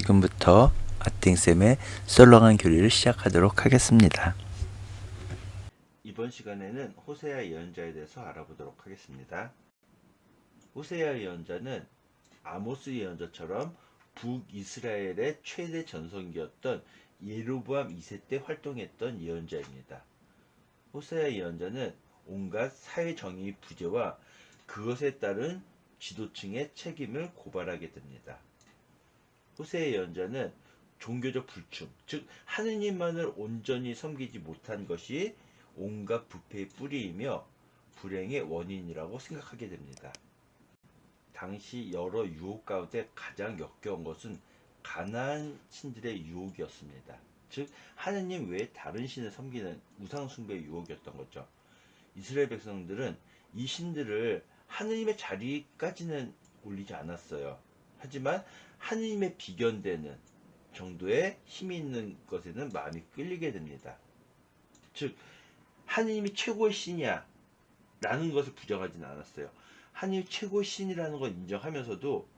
지금부터 아팅쌤의 썰렁한 교리를 시작하도록 하겠습니다. 이번 시간에는 호세아 예언자에 대해서 알아보도록 하겠습니다. 호세아 예언자는 아모스 예언자처럼 북이스라엘의 최대 전성기였던 예로보암 2세 때 활동했던 예언자입니다. 호세아 예언자는 온갖 사회정의 부재와 그것에 따른 지도층의 책임을 고발하게 됩니다. 호세아 예언자는 종교적 불충, 즉 하느님만을 온전히 섬기지 못한 것이 온갖 부패의 뿌리이며 불행의 원인이라고 생각하게 됩니다. 당시 여러 유혹 가운데 가장 역겨운 것은 가나안 신들의 유혹이었습니다. 즉 하느님 외에 다른 신을 섬기는 우상 숭배의 유혹이었던 거죠. 이스라엘 백성들은 이 신들을 하느님의 자리까지는 올리지 않았어요. 하지만 하느님의 비견되는 정도의 힘이 있는 것에는 마음이 끌리게 됩니다. 즉 하느님이 최고의 신이야 라는 것을 부정하지는 않았어요. 하느님이 최고의 신이라는 걸 인정하면서도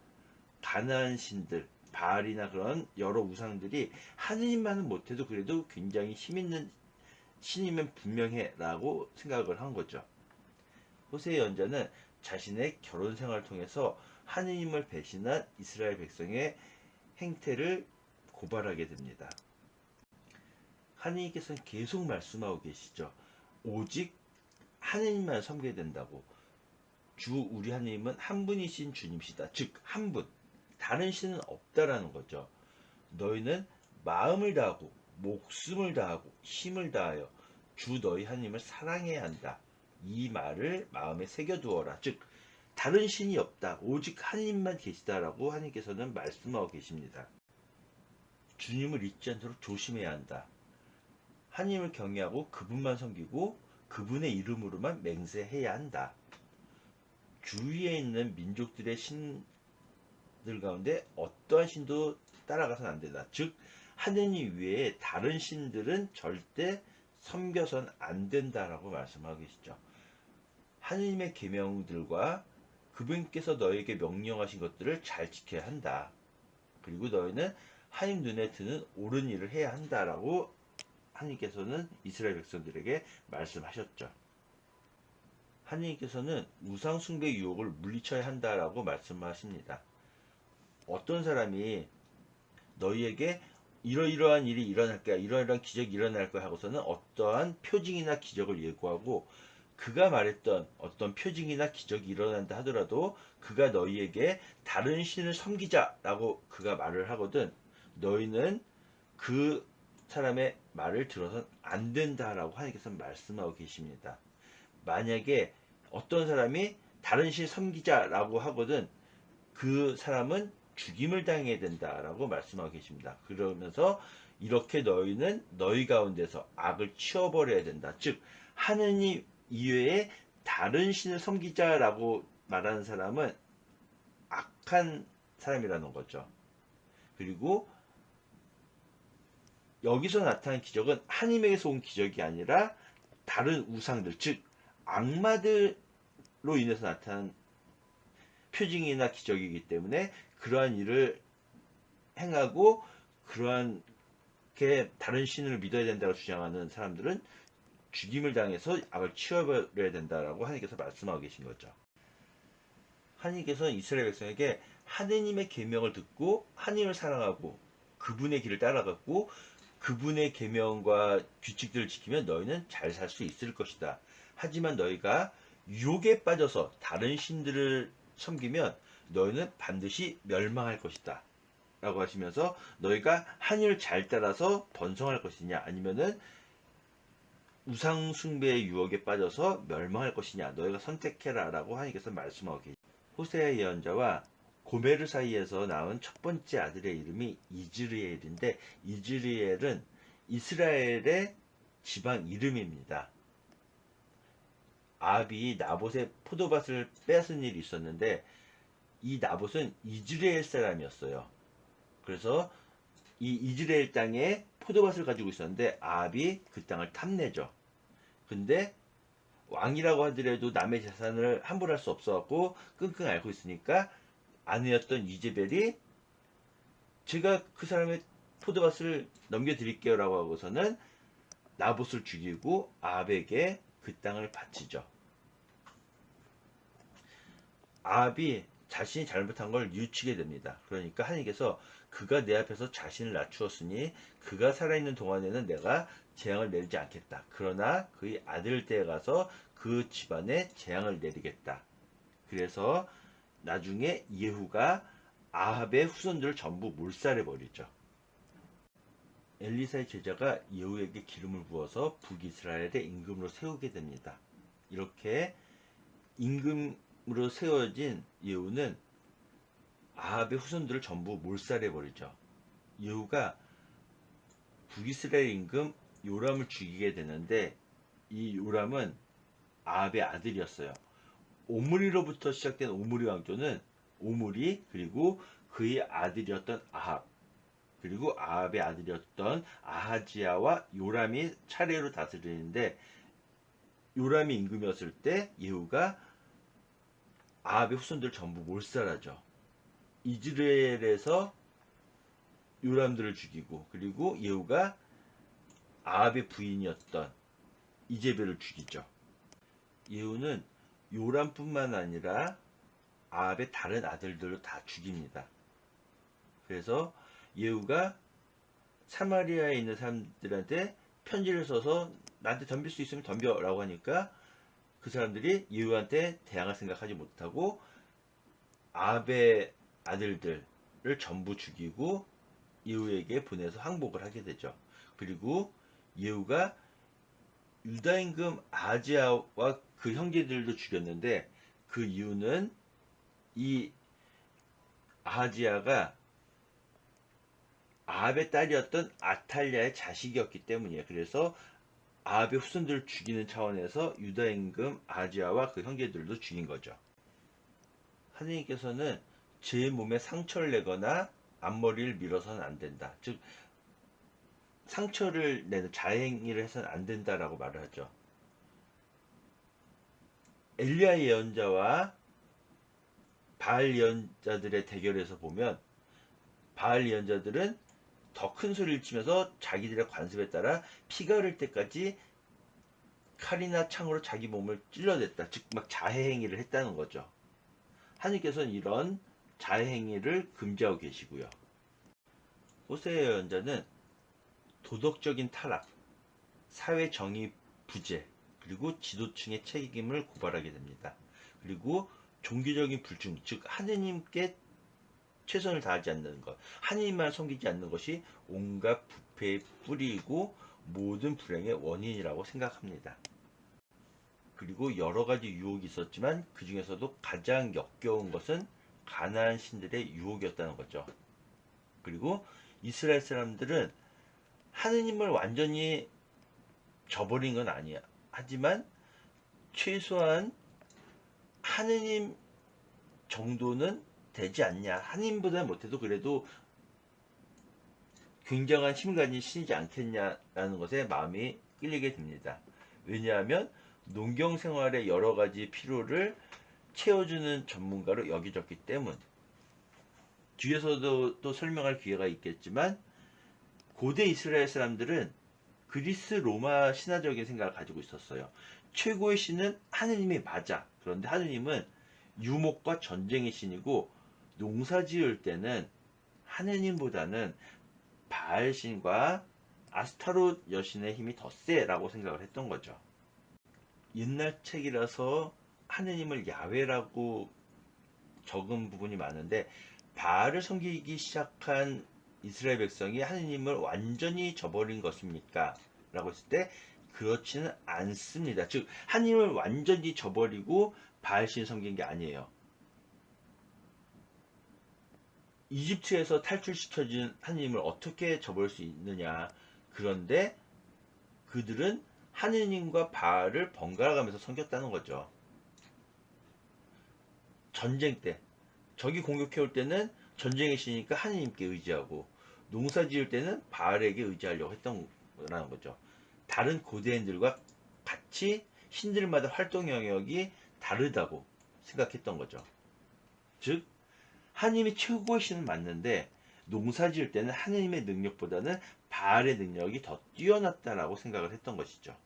가나안 신들, 바알이나 그런 여러 우상들이 하느님만은 못해도 그래도 굉장히 힘있는 신이면 분명해 라고 생각을 한 거죠. 호세의 연자는 자신의 결혼 생활을 통해서 하느님을 배신한 이스라엘 백성의 행태를 고발하게 됩니다. 하느님께서는 계속 말씀하고 계시죠. 오직 하느님만 섬겨야 된다고. 주 우리 하느님은 한 분이신 주님이시다. 즉 한 분, 다른 신은 없다라는 거죠. 너희는 마음을 다하고 목숨을 다하고 힘을 다하여 주 너희 하느님을 사랑해야 한다. 이 말을 마음에 새겨두어라. 즉 다른 신이 없다. 오직 하느님만 계시다라고 하느님께서는 말씀하고 계십니다. 주님을 잊지 않도록 조심해야 한다. 하느님을 경외하고 그분만 섬기고 그분의 이름으로만 맹세해야 한다. 주위에 있는 민족들의 신들 가운데 어떠한 신도 따라가서는 안 된다. 즉 하느님 외에 다른 신들은 절대 섬겨선 안 된다라고 말씀하고 계시죠. 하느님의 계명들과 그분께서 너에게 명령하신 것들을 잘 지켜야 한다. 그리고 너희는 하나님 눈에 드는 옳은 일을 해야 한다라고 하느님께서는 이스라엘 백성들에게 말씀하셨죠. 하느님께서는 우상 숭배 유혹을 물리쳐야 한다라고 말씀하십니다. 어떤 사람이 너희에게 이러이러한 일이 일어날 거야, 이러이러한 기적이 일어날 거야 하고서는 어떠한 표징이나 기적을 예고하고 그가 말했던 어떤 표징이나 기적이 일어난다 하더라도 그가 너희에게 다른 신을 섬기자라고 그가 말을 하거든 너희는 그 사람의 말을 들어선 안 된다라고 하나님께서 말씀하고 계십니다. 만약에 어떤 사람이 다른 신 섬기자라고 하거든 그 사람은 죽임을 당해야 된다라고 말씀하고 계십니다. 그러면서 이렇게 너희는 너희 가운데서 악을 치워버려야 된다. 즉 하느님 이외에 다른 신을 섬기자라고 말하는 사람은 악한 사람이라는 거죠. 그리고 여기서 나타난 기적은 하느님에게서 온 기적이 아니라 다른 우상들, 즉 악마들로 인해서 나타난 표징이나 기적이기 때문에 그러한 일을 행하고 그러한 게 다른 신을 믿어야 된다고 주장하는 사람들은 죽임을 당해서 악을 치워버려야 된다라고 하나님께서 말씀하고 계신 거죠. 하나님께서는 이스라엘 백성에게 하느님의 계명을 듣고 하느님을 사랑하고 그분의 길을 따라갔고 그분의 계명과 규칙들을 지키면 너희는 잘 살 수 있을 것이다. 하지만 너희가 유혹에 빠져서 다른 신들을 섬기면 너희는 반드시 멸망할 것이다. 라고 하시면서 너희가 하느님을 잘 따라서 번성할 것이냐 아니면은 우상 숭배의 유혹에 빠져서 멸망할 것이냐 너희가 선택해라 라고 하나님께서 말씀하고 계십니다. 호세아 예언자와 고메르 사이에서 낳은 첫 번째 아들의 이름이 이즈리엘인데 이즈리엘은 이스라엘의 지방 이름입니다. 아합이 나봇의 포도밭을 뺏은 일이 있었는데 이 나봇은 이즈리엘 사람이었어요. 그래서 이 이즈리엘 땅에 포도밭을 가지고 있었는데 아합이 그 땅을 탐내죠. 근데 왕이라고 하더라도 남의 재산을 함부로 할 수 없어갖고 끙끙 앓고 있으니까 아내였던 이제벨이 제가 그 사람의 포도밭을 넘겨드릴게요 라고 하고서는 나봇을 죽이고 아합에게 그 땅을 바치죠. 아합이 자신이 잘못한 걸 뉘우치게 됩니다. 그러니까 하나님께서 그가 내 앞에서 자신을 낮추었으니 그가 살아있는 동안에는 내가 재앙을 내리지 않겠다. 그러나 그의 아들 때에 가서 그 집안에 재앙을 내리겠다. 그래서 나중에 예후가 아합의 후손들을 전부 몰살해 버리죠. 엘리사의 제자가 예후에게 기름을 부어서 북이스라엘의 임금으로 세우게 됩니다. 이렇게 임금으로 세워진 예후는 아합의 후손들을 전부 몰살해 버리죠. 예후가 북이스라엘 임금 요람을 죽이게 되는데 이 요람은 아합의 아들이었어요. 오므리로부터 시작된 오므리 왕조는 오므리 그리고 그의 아들이었던 아합 그리고 아합의 아들이었던 아하지야와 요람이 차례로 다스리는데 요람이 임금이었을 때 예후가 아합의 후손들 전부 몰살하죠. 이즈라엘에서 요람들을 죽이고 그리고 예후가 아합의 부인이었던 이제벨을 죽이죠. 예후는 요람뿐만 아니라 아합의 다른 아들들도 다 죽입니다. 그래서 예후가 사마리아에 있는 사람들한테 편지를 써서 나한테 덤빌 수 있으면 덤벼라고 하니까 그 사람들이 예후한테 대항할 생각하지 못하고 아합의 아들들을 전부 죽이고 예후에게 보내서 항복을 하게 되죠. 그리고 예후가 유다 임금 아하지야와 그 형제들도 죽였는데 그 이유는 이 아하지야가 아합의 딸이었던 아탈랴의 자식이었기 때문이에요. 그래서 아합의 후손들을 죽이는 차원에서 유다 임금 아하지야와 그 형제들도 죽인 거죠. 하느님께서는 제 몸에 상처를 내거나 앞머리를 밀어서는 안 된다. 즉 상처를 내는 자행위를 해서는 안 된다라고 말을 하죠. 엘리야 예언자와 바알 예언자들의 대결에서 보면 바알 예언자들은 더 큰 소리를 치면서 자기들의 관습에 따라 피가 흐를 때까지 칼이나 창으로 자기 몸을 찔러댔다. 즉 막 자해행위를 했다는 거죠. 하느님께서는 이런 자해행위를 금지하고 계시고요. 호세아 예언자는 도덕적인 타락, 사회 정의 부재, 그리고 지도층의 책임을 고발하게 됩니다. 그리고 종교적인 불충, 즉 하느님께 최선을 다하지 않는 것, 하느님만 섬기지 않는 것이 온갖 부패의 뿌리이고 모든 불행의 원인이라고 생각합니다. 그리고 여러 가지 유혹이 있었지만 그 중에서도 가장 역겨운 것은 가나안 신들의 유혹이었다는 거죠. 그리고 이스라엘 사람들은 하느님을 완전히 저버린 건 아니야. 하지만 최소한 하느님 정도는 되지 않냐. 하느님보다 못해도 그래도 굉장한 힘을 가진 신이지 않겠냐라는 것에 마음이 끌리게 됩니다. 왜냐하면 농경 생활의 여러 가지 필요를 채워주는 전문가로 여겨졌기 때문. 뒤에서도 또 설명할 기회가 있겠지만 고대 이스라엘 사람들은 그리스 로마 신화적인 생각을 가지고 있었어요. 최고의 신은 하느님이 맞아. 그런데 하느님은 유목과 전쟁의 신이고 농사 지을 때는 하느님보다는 바알신과 아스타롯 여신의 힘이 더 세라고 생각을 했던 거죠. 옛날 책이라서 하느님을 야훼라고 적은 부분이 많은데 바알을 섬기기 시작한 이스라엘 백성이 하느님을 완전히 저버린 것입니까? 라고 했을 때 그렇지는 않습니다. 즉 하느님을 완전히 저버리고 바알신 섬긴 게 아니에요. 이집트에서 탈출시켜준 하느님을 어떻게 저버릴 수 있느냐. 그런데 그들은 하느님과 바알을 번갈아 가면서 섬겼다는 거죠. 전쟁 때 적이 공격해올 때는 전쟁의 신이니까 하느님께 의지하고 농사 지을 때는 바알에게 의지하려고 했던 거라는 거죠. 다른 고대인들과 같이 신들마다 활동 영역이 다르다고 생각했던 거죠. 즉 하느님이 최고의 신은 맞는데 농사 지을 때는 하느님의 능력보다는 바알의 능력이 더 뛰어났다라고 생각을 했던 것이죠.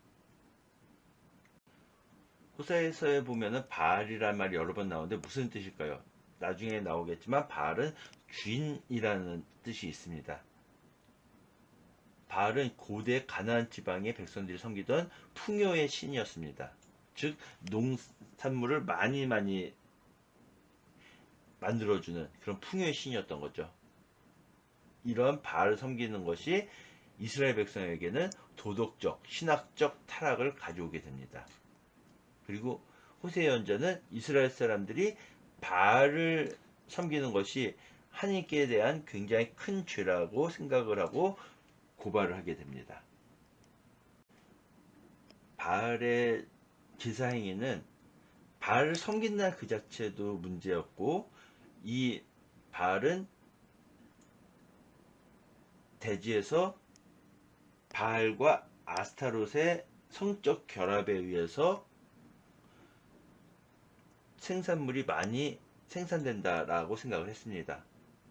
호세아서에 보면은 바알이라는 말이 여러 번 나오는데 무슨 뜻일까요? 나중에 나오겠지만 바알은 주인이라는 뜻이 있습니다. 바알은 고대 가나안 지방의 백성들이 섬기던 풍요의 신이었습니다. 즉 농산물을 많이 만들어주는 그런 풍요의 신이었던 거죠. 이러한 바알을 섬기는 것이 이스라엘 백성에게는 도덕적, 신학적 타락을 가져오게 됩니다. 그리고 호세 예언자는 이스라엘 사람들이 바알을 섬기는 것이 하나님께 대한 굉장히 큰 죄라고 생각을 하고 고발을 하게 됩니다. 바알의 제사 행위는 바알을 섬긴다는 그 자체도 문제였고, 이 바알은 대지에서 바알과 아스타롯의 성적 결합에 의해서 생산물이 많이 생산된다라고 생각을 했습니다.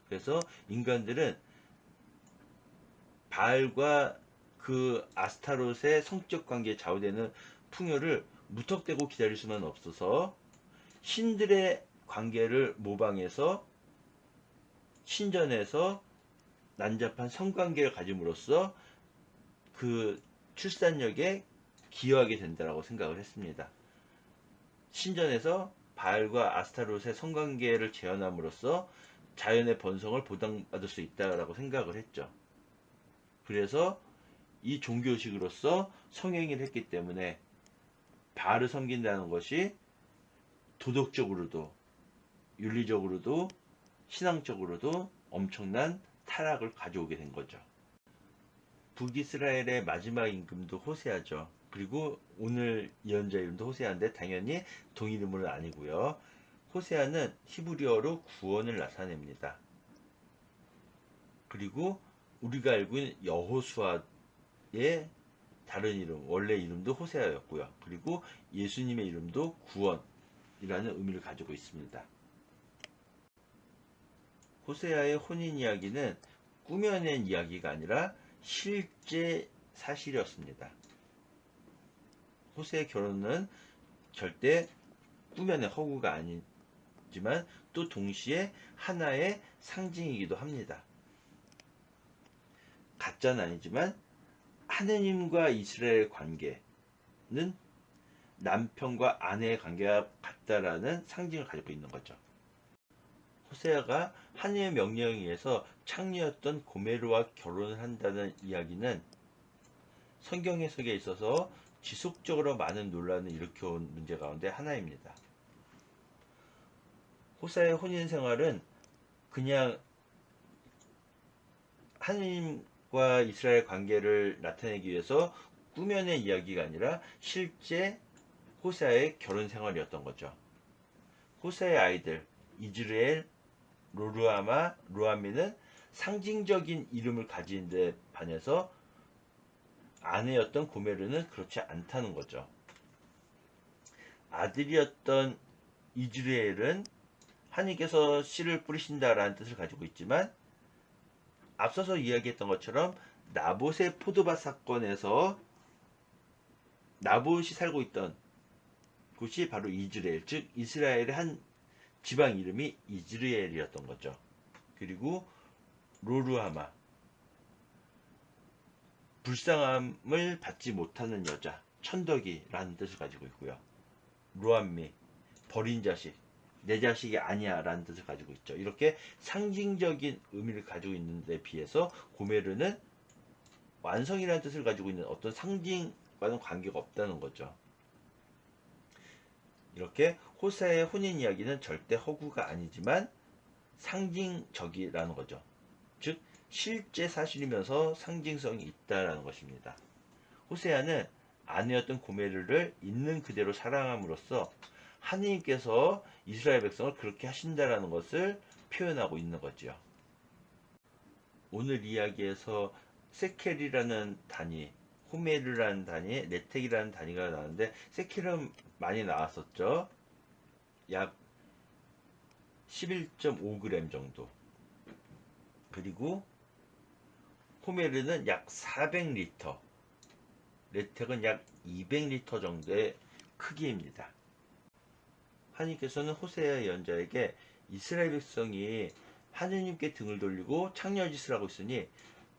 그래서 인간들은 바알과 그 아스타롯의 성적 관계에 좌우되는 풍요를 무턱대고 기다릴 수는 없어서 신들의 관계를 모방해서 신전에서 난잡한 성관계를 가짐으로써 그 출산력에 기여하게 된다라고 생각을 했습니다. 신전에서 바알과 아스타롯의 성관계를 재현함으로써 자연의 번성을 보장받을 수 있다라고 생각을 했죠. 그래서 이 종교식으로서 성행위를 했기 때문에 바알을 섬긴다는 것이 도덕적으로도 윤리적으로도 신앙적으로도 엄청난 타락을 가져오게 된 거죠. 북이스라엘의 마지막 임금도 호세아죠. 그리고 오늘 예언자 이름도 호세아인데 당연히 동일 인물은 아니고요. 호세아는 히브리어로 구원을 나타냅니다. 그리고 우리가 알고 있는 여호수아의 다른 이름, 원래 이름도 호세아였고요. 그리고 예수님의 이름도 구원이라는 의미를 가지고 있습니다. 호세아의 혼인 이야기는 꾸며낸 이야기가 아니라 실제 사실이었습니다. 호세의 결혼은 절대 꾸며낸 허구가 아니지만 또 동시에 하나의 상징이기도 합니다. 가짜는 아니지만 하느님과 이스라엘 관계는 남편과 아내의 관계가 같다라는 상징을 가지고 있는 거죠. 호세아가 하느님의 명령에 의해서 창녀였던 고메르와 결혼을 한다는 이야기는 성경 해석에 있어서 지속적으로 많은 논란을 일으켜온 문제 가운데 하나입니다. 호세아의 혼인 생활은 그냥 하느님과 이스라엘 관계를 나타내기 위해서 꾸며낸 이야기가 아니라 실제 호세아의 결혼 생활이었던 거죠. 호세아의 아이들 이즈르엘, 로르아마, 루아미는 상징적인 이름을 가진 데 반해서 아내였던 고메르는 그렇지 않다는 거죠. 아들이었던 이즈르엘은 하나님께서 씨를 뿌리신다라는 뜻을 가지고 있지만 앞서서 이야기했던 것처럼 나봇의 포도밭 사건에서 나봇이 살고 있던 곳이 바로 이즈레엘, 즉 이스라엘의 한 지방 이름이 이즈르엘이었던 거죠. 그리고 로르하마, 불쌍함을 받지 못하는 여자, 천덕이라는 뜻을 가지고 있고요. 루암미, 버린 자식, 내 자식이 아니야 라는 뜻을 가지고 있죠. 이렇게 상징적인 의미를 가지고 있는 데 비해서 고메르는 완성이라는 뜻을 가지고 있는 어떤 상징과는 관계가 없다는 거죠. 이렇게 호세아의 혼인 이야기는 절대 허구가 아니지만 상징적이라는 거죠. 즉 실제 사실이면서 상징성이 있다라는 것입니다. 호세아는 아내였던 고메르를 있는 그대로 사랑함으로써 하느님께서 이스라엘 백성을 그렇게 하신다라는 것을 표현하고 있는 거죠. 오늘 이야기에서 세켈이라는 단위, 호메르라는 단위, 네텍이라는 단위가 나왔는데 세켈은 많이 나왔었죠. 약 11.5g 정도. 그리고 호메르는 약 400리터, 레텍은 약 200리터 정도의 크기입니다. 하나님께서는 호세아 예언자에게 이스라엘 백성이 하느님께 등을 돌리고 창녀짓을 하고 있으니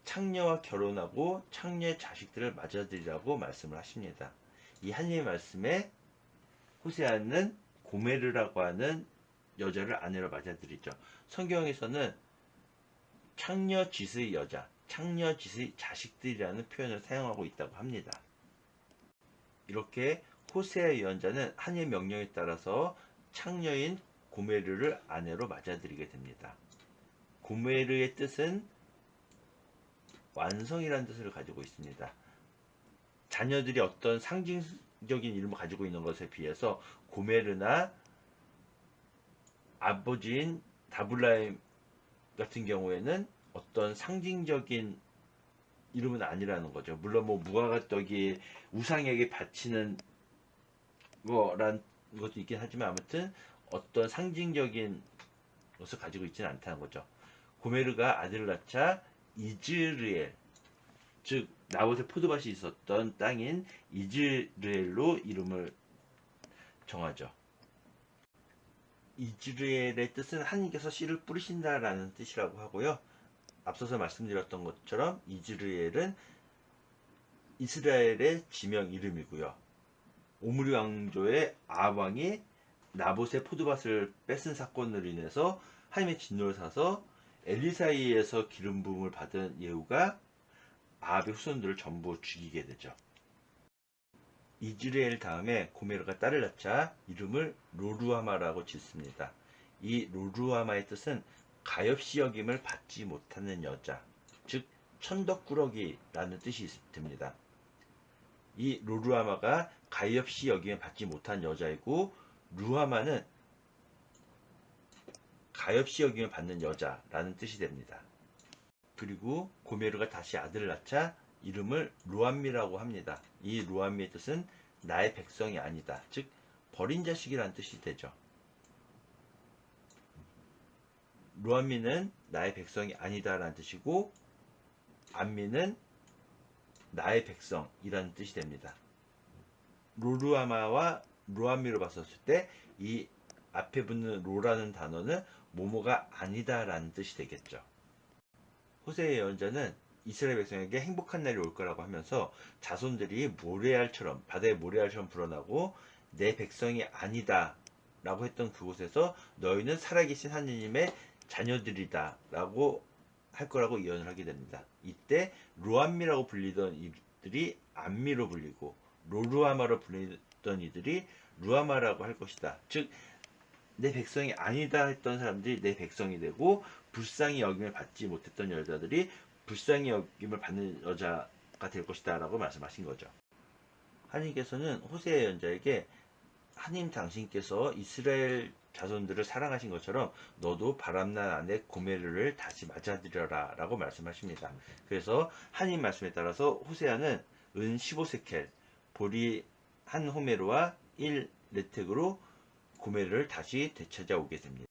창녀와 결혼하고 창녀의 자식들을 맞아들이라고 말씀을 하십니다. 이 하나님의 말씀에 호세아는 고메르라고 하는 여자를 아내로 맞아들이죠. 성경에서는 창녀짓의 여자, 창녀짓의 자식들이라는 표현을 사용하고 있다고 합니다. 이렇게 호세아 예언자는 하나님의 명령에 따라서 창녀인 고메르를 아내로 맞아들이게 됩니다. 고메르의 뜻은 완성이라는 뜻을 가지고 있습니다. 자녀들이 어떤 상징적인 이름을 가지고 있는 것에 비해서 고메르나 아버지인 다블라임 같은 경우에는 어떤 상징적인 이름은 아니라는 거죠. 물론 뭐 무화과떡이 우상에게 바치는 거란 것도 있긴 하지만 아무튼 어떤 상징적인 것을 가지고 있지는 않다는 거죠. 고메르가 아들을 낳자 이즈르엘, 즉 나봇의 포도밭이 있었던 땅인 이즈르엘로 이름을 정하죠. 이즈르엘의 뜻은 하나님께서 씨를 뿌리신다라는 뜻이라고 하고요. 앞서서 말씀드렸던 것처럼 이즈르엘은 이스라엘의 지명 이름이고요. 오므리 왕조의 아합 왕이 나봇의 포도밭을 뺏은 사건으로 인해서 하나님의 진노를 사서 엘리사이에서 기름 부음을 받은 예후가 아합의 후손들을 전부 죽이게 되죠. 이즈르엘 다음에 고메르가 딸을 낳자 이름을 로루하마라고 짓습니다. 이 로루하마의 뜻은 가엾이 여김을 받지 못하는 여자, 즉 천덕꾸러기라는 뜻이 됩니다. 이 로루하마가 가엾이 여김을 받지 못한 여자이고, 루하마는 가엾이 여김을 받는 여자라는 뜻이 됩니다. 그리고 고메르가 다시 아들을 낳자 이름을 루암미라고 합니다. 이 루암미의 뜻은 나의 백성이 아니다, 즉 버린 자식이라는 뜻이 되죠. 루암미는 나의 백성이 아니다 라는 뜻이고, 암미는 나의 백성이라는 뜻이 됩니다. 로루아마와 루암미로 봤었을 때 이 앞에 붙는 로라는 단어는 모모가 아니다 라는 뜻이 되겠죠. 호세의 예언자는 이스라엘 백성에게 행복한 날이 올 거라고 하면서 자손들이 모레알처럼, 바다의 모레알처럼 불어나고 내 백성이 아니다 라고 했던 그곳에서 너희는 살아계신 하느님의 자녀들이다 라고 할 거라고 예언을 하게 됩니다. 이때 루암미라고 불리던 이들이 암미로 불리고, 로루아마로 불리던 이들이 루아마라고 할 것이다. 즉 내 백성이 아니다 했던 사람들이 내 백성이 되고, 불쌍히 여김을 받지 못했던 여자들이 불쌍히 여김을 받는 여자가 될 것이다 라고 말씀하신 거죠. 하나님께서는 호세아 예언자에게 하나님 당신께서 이스라엘 자손들을 사랑하신 것처럼 너도 바람난 아내 고메르를 다시 맞아들여라 라고 말씀하십니다. 그래서 하나님 말씀에 따라서 호세아는 은 15세켈, 보리 한 호메르와 1레텍으로 고메르를 다시 되찾아오게 됩니다.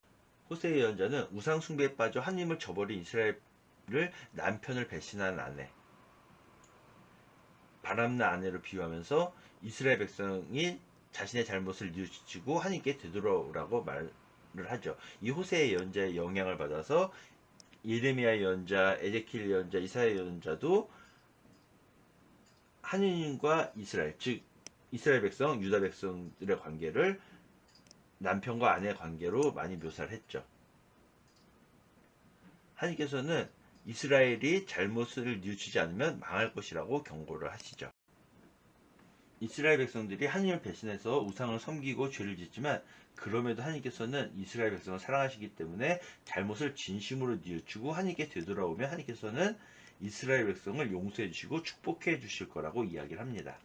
호세아 예언자는 우상 숭배에 빠져 하나님을 저버린 이스라엘을 남편을 배신한 아내, 바람난 아내로 비유하면서 이스라엘 백성이 자신의 잘못을 뉘우치고 하나님께 되돌아오라고 말을 하죠. 이 호세아 예언자의 영향을 받아서 예레미야 예언자, 에제키엘 예언자, 이사야 예언자도 하느님과 이스라엘, 즉 이스라엘 백성, 유다 백성들의 관계를 남편과 아내의 관계로 많이 묘사를 했죠. 하나님께서는 이스라엘이 잘못을 뉘우치지 않으면 망할 것이라고 경고를 하시죠. 이스라엘 백성들이 하나님을 배신해서 우상을 섬기고 죄를 짓지만, 그럼에도 하나님께서는 이스라엘 백성을 사랑하시기 때문에 잘못을 진심으로 뉘우치고 하나님께 되돌아오면 하나님께서는 이스라엘 백성을 용서해 주시고 축복해 주실 거라고 이야기를 합니다.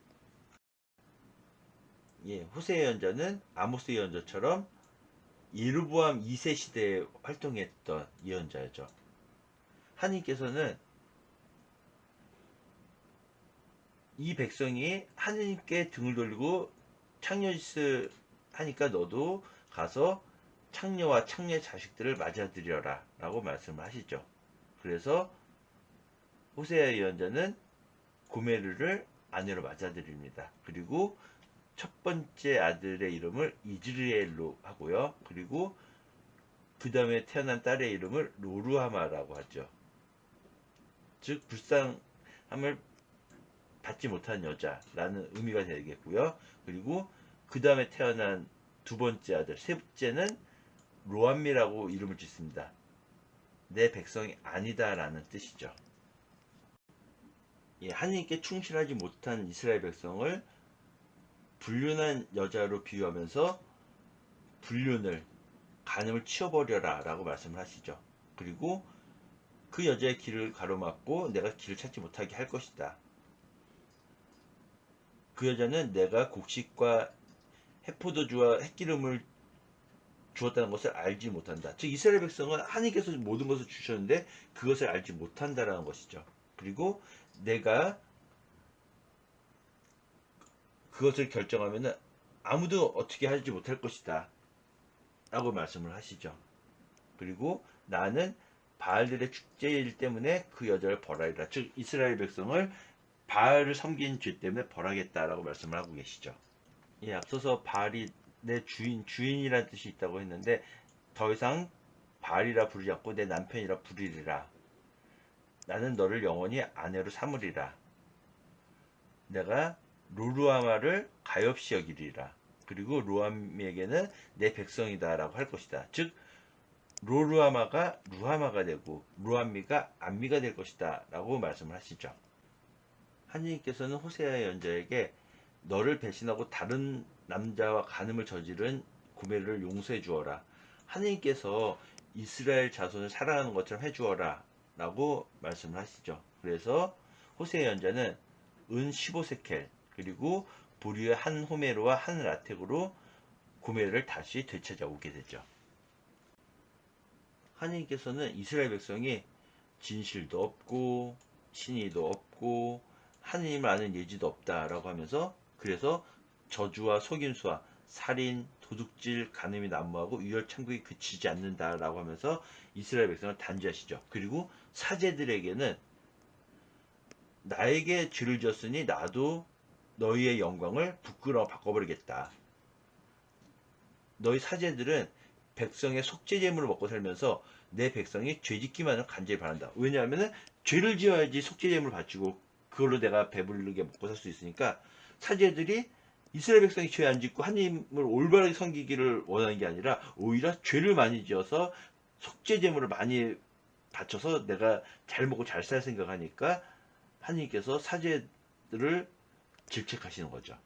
호세아 예언자는 아모스 예언자처럼 예로보암 2세 시대에 활동했던 예언자였죠. 하나님께서는 이 백성이 하느님께 등을 돌리고 창녀짓을 하니까 너도 가서 창녀와 창녀의 자식들을 맞아들여라 라고 말씀을 하시죠. 그래서 호세아 예언자는 고메르를 아내로 맞아들입니다. 그리고 첫 번째 아들의 이름을 이즈리엘로 하고요. 그리고 그 다음에 태어난 딸의 이름을 로루하마라고 하죠. 즉 불쌍함을 받지 못한 여자라는 의미가 되겠고요. 그리고 그 다음에 태어난 두 번째 아들, 셋째는 로암미라고 이름을 짓습니다. 내 백성이 아니다라는 뜻이죠. 하나님께 충실하지 못한 이스라엘 백성을 불륜한 여자로 비유하면서 불륜을, 간음을 치워버려라 라고 말씀을 하시죠. 그리고 그 여자의 길을 가로막고 내가 길을 찾지 못하게 할 것이다. 그 여자는 내가 곡식과 해포도주와 햇기름을 주었다는 것을 알지 못한다. 즉 이스라엘 백성은 하나님께서 모든 것을 주셨는데 그것을 알지 못한다라는 것이죠. 그리고 내가 그것을 결정하면은 아무도 어떻게 하지 못할 것이다 라고 말씀을 하시죠. 그리고 나는 바알들의 축제일 때문에 그 여자를 벌하리라. 즉 이스라엘 백성을 바알을 섬긴 죄 때문에 벌하겠다라고 말씀을 하고 계시죠. 앞서서 바알이 내 주인이라는 뜻이 있다고 했는데 더 이상 바알이라 부르지 않고 내 남편이라 부르리라. 나는 너를 영원히 아내로 삼으리라. 내가 로루아마를 가엾이 여기리라. 그리고 로암미에게는 내 백성이다 라고 할 것이다. 즉 로루아마가 루하마가 되고 루암미가 암미가 될 것이다 라고 말씀을 하시죠. 하나님께서는 호세아 연자에게 너를 배신하고 다른 남자와 간음을 저지른 고멜을 용서해 주어라. 하나님께서 이스라엘 자손을 사랑하는 것처럼 해주어라 라고 말씀을 하시죠. 그래서 호세아 연자는 은 15세켈 그리고 보리의 한 호메로와 한 라텍으로 고멜을 다시 되찾아오게 되죠. 하나님께서는 이스라엘 백성이 진실도 없고 친의도 없고 하나님을 아는 예지도 없다라고 하면서 그래서 저주와 속임수와 살인, 도둑질, 간음이 난무하고 유혈천국이 그치지 않는다라고 하면서 이스라엘 백성을 단죄하시죠. 그리고 사제들에게는 나에게 죄를 지었으니 나도 너희의 영광을 부끄러워 바꿔버리겠다. 너희 사제들은 백성의 속죄제물을 먹고 살면서 내 백성이 죄짓기만을 간절히 바란다. 왜냐하면 죄를 지어야지 속죄제물을 바치고 그걸로 내가 배부르게 먹고 살 수 있으니까 사제들이 이스라엘 백성이 죄 안 짓고 하나님을 올바르게 섬기기를 원하는 게 아니라 오히려 죄를 많이 지어서 속죄제물을 많이 바쳐서 내가 잘 먹고 잘 살 생각하니까 하나님께서 사제들을 질책하시는 거죠.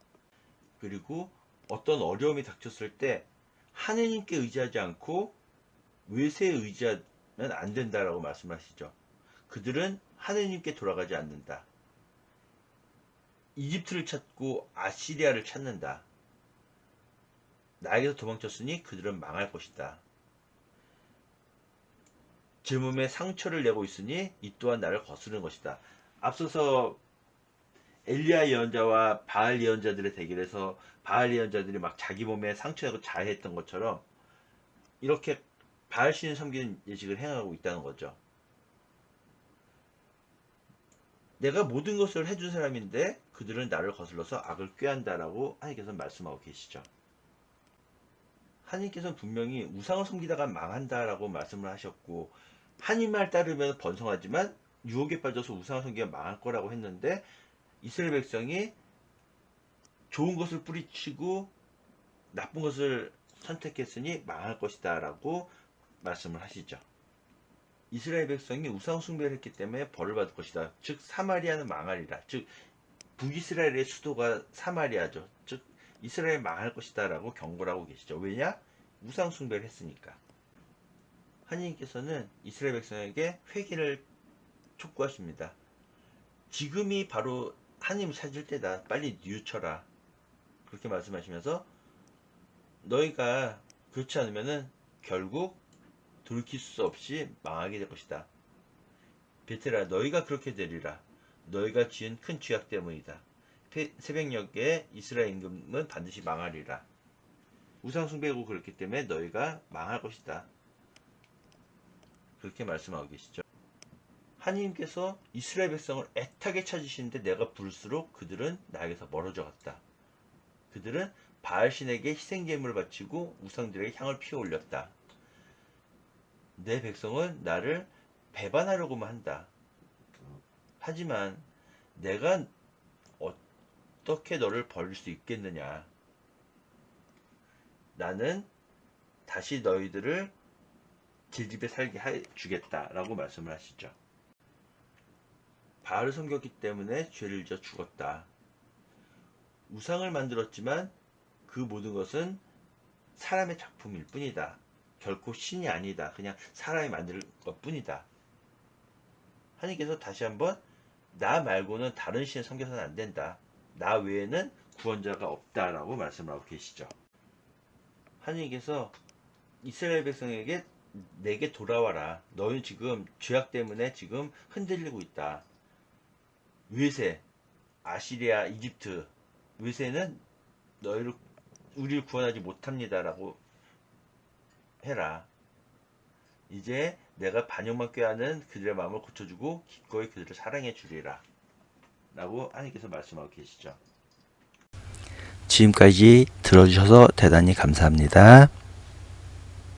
그리고 어떤 어려움이 닥쳤을 때 하느님께 의지하지 않고 외세에 의지하면 안 된다라고 말씀하시죠. 그들은 하느님께 돌아가지 않는다. 이집트를 찾고 아시리아를 찾는다. 나에게서 도망쳤으니 그들은 망할 것이다. 제 몸에 상처를 내고 있으니 이 또한 나를 거스르는 것이다. 앞서서 엘리야 예언자와 바알 예언자들의 대결에서 바알 예언자들이 막 자기 몸에 상처내고 자해했던 것처럼 이렇게 바알 신을 섬기는 예식을 행하고 있다는 거죠. 내가 모든 것을 해준 사람인데 그들은 나를 거슬러서 악을 꾀한다라고 하나님께서는 말씀하고 계시죠. 하나님께서는 분명히 우상을 섬기다가 망한다라고 말씀을 하셨고 하나님 말 따르면 번성하지만 유혹에 빠져서 우상을 섬기면 망할 거라고 했는데 이스라엘 백성이 좋은 것을 뿌리치고 나쁜 것을 선택했으니 망할 것이다 라고 말씀을 하시죠. 이스라엘 백성이 우상 숭배를 했기 때문에 벌을 받을 것이다. 즉 사마리아는 망하리라. 즉 북이스라엘의 수도가 사마리아죠. 즉 이스라엘 망할 것이다 라고 경고를 하고 계시죠. 왜냐? 우상 숭배를 했으니까. 하나님께서는 이스라엘 백성에게 회개를 촉구하십니다. 지금이 바로 하나님을 찾을 때다. 빨리 뉘우쳐라. 그렇게 말씀하시면서 너희가 그렇지 않으면은 결국 돌이킬 수 없이 망하게 될 것이다. 베테라 너희가 그렇게 되리라. 너희가 지은 큰 죄악 때문이다. 새벽녘에 이스라엘 임금은 반드시 망하리라. 우상 숭배하고 그렇기 때문에 너희가 망할 것이다. 그렇게 말씀하고 계시죠. 하나님께서 이스라엘 백성을 애타게 찾으시는데 내가 부를수록 그들은 나에게서 멀어져 갔다. 그들은 바알신에게 희생제물을 바치고 우상들에게 향을 피워 올렸다. 내 백성은 나를 배반하려고만 한다. 하지만 내가 어떻게 너를 버릴 수 있겠느냐. 나는 다시 너희들을 제 집에 살게 해주겠다라고 말씀을 하시죠. 바알을 섬겼기 때문에 죄를 져 죽었다. 우상을 만들었지만 그 모든 것은 사람의 작품일 뿐이다. 결코 신이 아니다. 그냥 사람이 만들 것 뿐이다. 하나님께서 다시 한번 나 말고는 다른 신을 섬겨서는 안 된다. 나 외에는 구원자가 없다라고 말씀을 하고 계시죠. 하나님께서 이스라엘 백성에게 내게 돌아와라. 너희는 지금 죄악 때문에 지금 흔들리고 있다. 외세, 아시리아, 이집트 외세는 우리를 구원하지 못합니다라고 해라. 이제 내가 반역만 꾀하는 그들의 마음을 고쳐주고 기꺼이 그들을 사랑해 주리라. 라고 하나님께서 말씀하고 계시죠. 지금까지 들어주셔서 대단히 감사합니다.